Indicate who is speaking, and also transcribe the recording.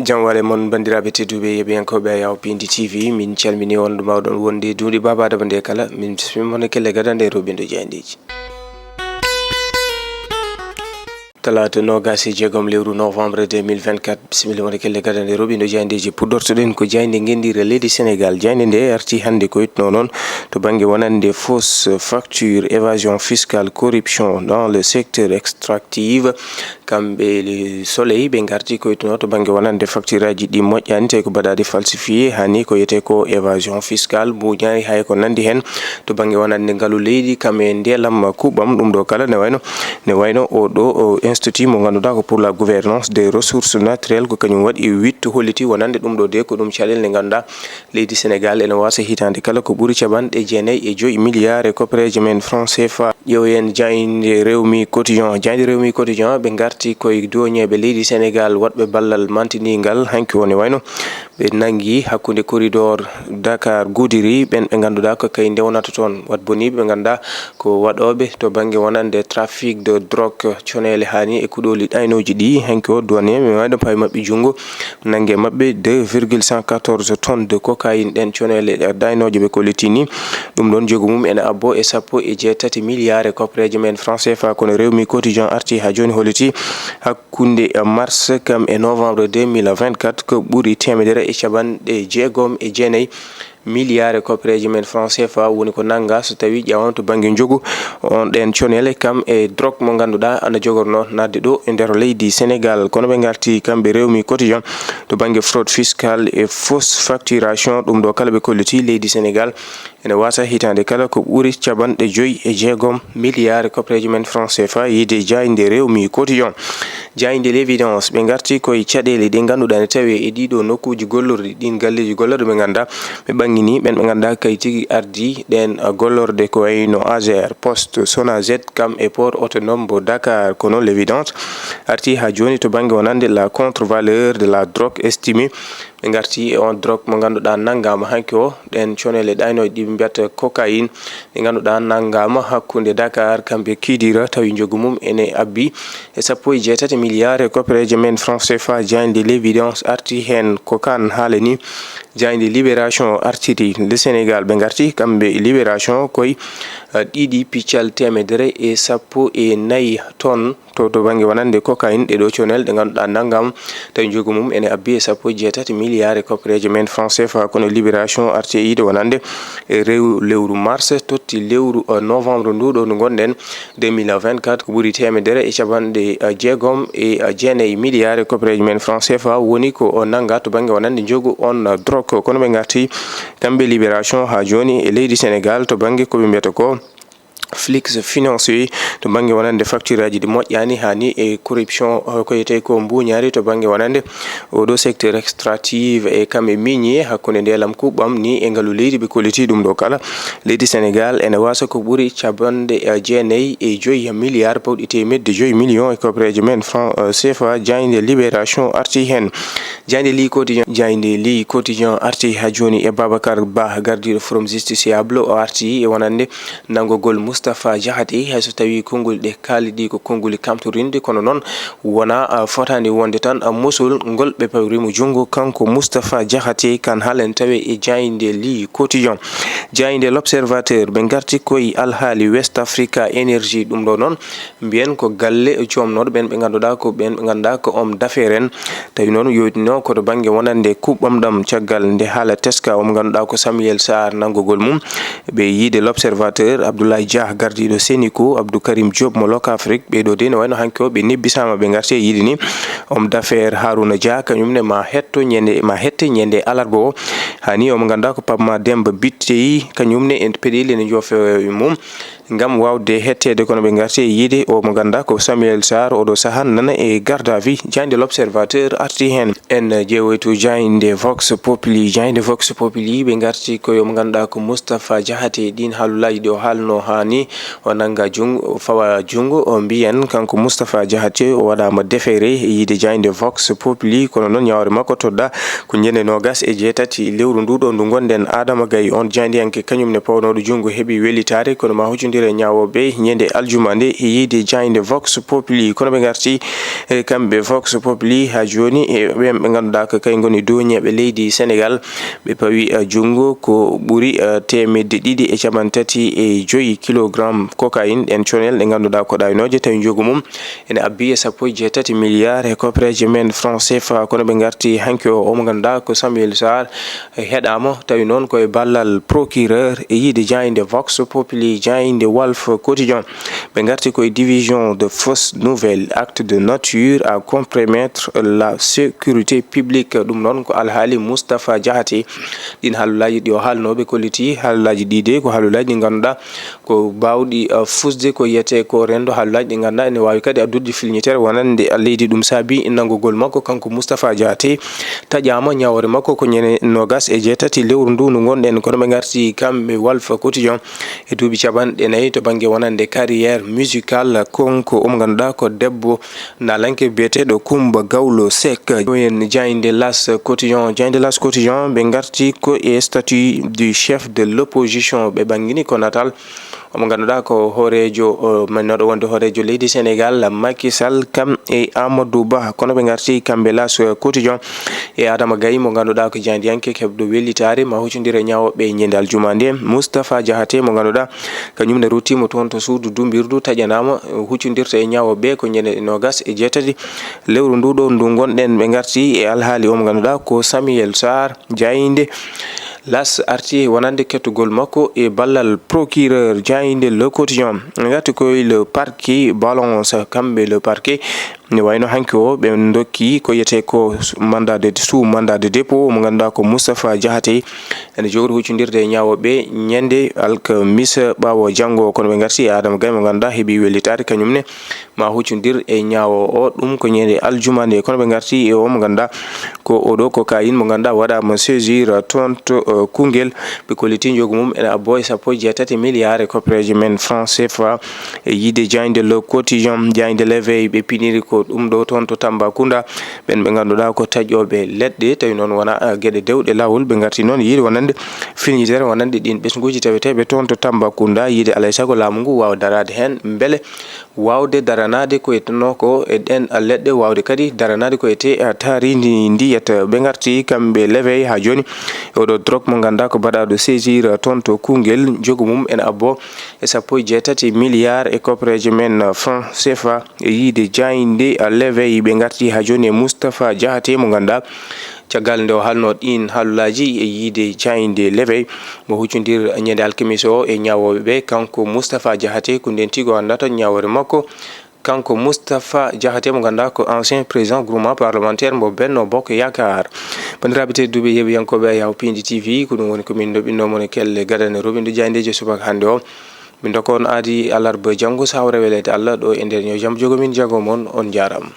Speaker 1: Jamwale mon bandiraɓe tedduɓe yeɓiyankoɓe yaw Pindi TV min calmini on mawɗon wonde duuɗi babade bande kala min bismimon kelle gadande robindo jandeji talata nogasi jeegom lewru novembre 2024 bisimilla woni kelle gadande robindo jandeji puɗɗortoɗen ko jayde gendire leydi Sénégal. Jayde nde arti hande ko yitno noon to banggue wonande fausse facture, évasion fiscale, corruption dans le secteur extractif. Kamɓe le soleil ɓe garti ko yitno to banggue wonande facture aji ɗi moƴƴani tawi ko baɗaɗi falsifié hani ko yete ko évasion fiscale buñari hay ko nandi hen to banggue wonande ngaalu leydi kam e ndelam kuɓam ɗum ɗo kala ne wayno o ɗo institut mo ganduɗa ko pour la gouvernance des ressources naturelles ko kañum waɗi wittu holliti wonande ɗum ɗo de ko ɗum caɗele nde ganduɗa leydi Sénégal ene wasa hitande kala ko ɓuuri caɓanɗe jeenayyi e joyi milliards e koppareje men franc CFA. ƴeewen jayde rewmi quotidien ɓe garti koye doñeɓe leydi Sénégal waɗɓe ballal mantinigal hanki woni wayno ɓe nangi hakkude corridor Dakar Goudiri ɓen ɓe ganduɗa ko kay ndewnata toon wat boniɓe ɓe ganduɗa ko waɗoɓe to banggue wonande trafic de drogue conele hani e kuɗoli ɗaynoji ɗi hanki o douane mi wayno pawi mabɓe jungo nangue mabɓe 2,114 tonnes de cocaïne ɗen conele ɗaynoje ɓe kollitini ɗum ɗon jogu mum ene abbo e 17 milliards e koppareje men franc CFA kono rewmi quotidien arti ha joni holliti hakkunde mars kam e novembre 2024 ko ɓuuri temedere e caɓanɗe jeegom e jeenayyi milliards e koppareje men franc CFA woni ko nanga so tawi ƴewam to banggue jogu on ɗen conele kam e drogue mo ganduɗa ana jogorno nadde ɗo e nder leydi Sénégal. Kono ɓe garti kamɓe rewmi quotidien to banggue fraude fiscale et fausse facturation ɗum ɗo kala ɓe kolliti leydi Sénégal ene wasa hitande kala ko ɓuuri caɓanɗe joyi e jeegom milliards e koppareje men franc CFA yiide jayde rewmi quotidien. Jayde l'évidence ɓe garti koye caɗele ɗe ganduɗa ne tawi e ɗiɗo nokkuji gollorɗi ɗin galleji gollorɗe ɓe ganduɗa ɓe ɓangini ɓen ɓe ganduɗa kay tigui ardi ɗen gollorde ko wayno AGR Poste Sonaged kam e port autonome mo Dakar. Kono l'évidence arti ha joni to banggue wonande la contre-valeur de la drogue estimée ɓe garti e on drogue mo ganduɗa naggama hanki o ɗen conele ɗaynoje ɗi mbiyata cocaïne ɓe ganduɗa naggama hakkude Dakar kamɓe Kidira tawi jogu mum ene abbi e 17 milliards e koppareje men franc CFA. Jayde l'évidence arti hen ko kan haalani. Jayde libération artiri le Sénégal ɓe garti kamɓe libération koye ɗiɗi piccal temedere e 14 tonnes to banggue wonande cocaïne ɗeɗo conel ɗe ganduɗa naggam tawi jogu mum ene abbi e 17 milliards e koppareje men franc CFA. Kono libération arti e yiide wonande e lewru mars totti lewru novembre nduɗo no gonɗen 2024 ko ɓuuri temedere e caɓanɗe jeegom e jeenayyi milliards e koppareje men franc CFA woni ko nagga to banggue wonande jogu on drogue. Kono ɓe garti kamɓe libération ha joni e leydi Sénégal to banggue koɓe mbiyata ko flux financier to banggue wonande facture aji ɗi moƴƴani hani e corruption ko yete ko mbuñari to banggue wonande oɗo secteur extractif e kamɓe minier hakkude ndelam kuɓam ni e ngaalu leydi ɓe kolliti ɗum ɗo kala leydi Sénégal ene wasa ko ɓuuri caɓanɗe jeenayyi e joyi milliards pawɗi temedde joyi millions e koppareje men franc CFA. Jayde libération arti hen. Jayde li quotidien arti ha joni e Babacar Ba gardiɗo forum justiciable o arti e wonande nangogol Moustapha Diakhaté hayso tawi konngol ɗe kaaliɗi ko konngoli kamtorinde kono noon wona fotani wonde tan mosol ngol ɓe pawrimo jungo kanko Moustapha Diakhaté kan haalen tawe e jayde li quotidien. Jayde l'observateur ɓe garti koye alhaali West Africa énergie ɗum ɗo noon mbiyen ko galle jomnoɗo ɓen ɓe ganduɗa ko homme d'affaires en tawi noon yoytino koto banggue wonande kuɓɓam ɗam caggal nde haala teska omo ganduɗa ko Samuel Sarr nangogol mum ɓe yiide l'observateur Abdoulaye Dia gardiɗo Sénico Abdou Karim Diop mo Locafrique ɓeɗo de ne wayno hanki o ɓe nebbisama ɓe garti e yiide ni homme d'affaires Harouna Dia kañumne ma hette ñande alarba o hani omo ganduɗa ko Pamma Demba Bitteyi kañumne en peɗeli ne joofe mum ngam wawde hettede kono ɓe garti e yiide o mo ganduɗa ko Samuel Sarr oɗo saaha nana e garde à vue. Jayde l'observateur arti hen. En ƴeewoyto jayde Vox Populi ɓe garti koyo mo ganduɗa ko Moustapha Diakhaté ɗin haalulaji ɗi o haalno hani o nanga jungo fawa jungo o mbiyen kanko Moustapha Diakhaté o waɗama déféré e yiide jayde Vox Populi kono noon ñawre makko todda ko ñande 27 lewru nduɗo ndu gonɗen Adama Gaye on jandiyanke kañum ne pawnoɗo jungo heeɓi welitade kono ma huccude huccundire ñawoɓe ñande aljuma nde yiide jayde Vox Populi kono ɓe garti kamɓe Vox Populi ha joni ɓe ganduɗa ko kay goni doñeɓe leydi Sénégal ɓe pawi jungo ko ɓuuri temedde ɗiɗi e capan tati e joyi kilogramme cocaïne en conel ɗe ganduɗa ko ɗaynoje tawi jogu mum ene abbi e 17 milliards e koppereje men franc CFA kono ɓe garti hanki o mo ganduɗa ko Samuel Sarr heɗama tawi noon koye ballal procureur e yiide jayde Vox Populi jayde Walf Quotidien ɓe garti koye division de fausses nouvelles acte de nature à compromettre la sécurité publique ɗum noon ko alhaali Moustapha Diakhaté ɗin haalulaji ɗi o haalnoɓe kolliti haalulaji ɗiɗe ko haalulaji ɗi ganduɗa ko bawɗi fusde ko yiyete ko rendo haalulaji ɗi ganduɗa ene wawi kadi addude filñitere wonande leydi ɗum saabi nangugol makko kanko Moustapha Diakhaté taƴama ñawore makko ko ñande 27 lewru ndu ndu gonɗen kono ɓe garti kamɓe Walf Quotidien e duuɓi capanɗe 4 to banggue wonande carrière musicale konko omo ganduɗa ko debbo nalanke biyeteɗo Coumba Gawlo Seck en jayde L'As Quotidien ɓe garti ko e statut du chef de l'opposition ɓe ɓangguini ko natal omo ganduɗa ko horejo mannoɗo wonde horejo leydi Sénégal Macky Sall kam e Amadou Ba kono ɓe garti kamɓe L'As Quotidien e Adama Gaye mo ganduɗa ko jandiyanke keɓɗo wellitare ma huccodire ñawoɓe ñande aljuma nde Moustapha Diakhaté mo ganduɗa kañumne ruttima toon to suudu dumbirdu taƴanama huccodirta e ñawoɓe ko ñande 27 lewru ndu ɗo ndu gonɗen ɓe garti e alhaali omo ganduɗa ko Samuel Sarr jayde L'As arti wonande kettugol makko e ballal procureur jayde Le Quotidien gati koye le parquet balance kamɓe le parquet ne wayno hanki o ɓe dokki ko yiyete ko mandat de dépôt mo ganduɗa ko Moustapha Diakhaté ene jogori huccodirde e ñawoɓe ñande alkamisa ɓawo janggo kono ɓe garti e Adama Gaye mo ganduɗa heeɓi wellitade kañumne ma huccodir e ñawo o ɗum ko ñande aljuma nde kono ɓe garti e o mo ganduɗa ko oɗo cocaïne mo ganduɗa waɗama saisir toon to Koungheul ɓe kolliti jogu mum ene abbo e 17 milliards e koppereje men franc CFA e yiide jayde Le Quotidien jayde L'éveil ɓe piniri ko ɗum ɗo toon to Tambacounda ɓen ɓe ganduɗa ko taƴoɓe leɗɗe tawi noon wona gueɗe dewɗe lawol ɓe garti noon yiide wonande filñitere wonande ɗin ɓesguji taweteɓe toon to Tambacounda yiide alay saago laamu ngu wawa darade hen beele wawde daranade ko yetno ko e ɗen leɗɗe wawde kadi daranade ko yete taridi ndiyat ɓe garti kamɓe L'éveil ha joni oɗo drogue mo ganduɗa ko baɗaɗo saisir toon to Koungheul jogu mum ene abbo e 17 milliards e koppereje men franc CFA e yiide jayde L'éveil ɓe garti ha joni e Moustapha Diakhaté mo ganduɗa caggal nde o haalno ɗin haalulaji e yiide jayde L'éveil mo huccodir ñande alkamisa o e ñawoɓeɓe kanko Moustapha Diakhaté ko nden tigo andata ñawore makko kanko Moustapha Diakhaté mo ganduɗa ko ancien président groupement parlementaire mo Benno Bokk Yakar bandiraɓe tedduɓe yeɓiyankoɓe Yaw Pindi TV ko ɗum woni komin ɗoɓinnomon e kelle gadane roɓindu jayndeje subaka hande o min dokka on aadi alarba janggo sawra welede Allah ɗo e nder ño jaam jogomin jago moon on jaram.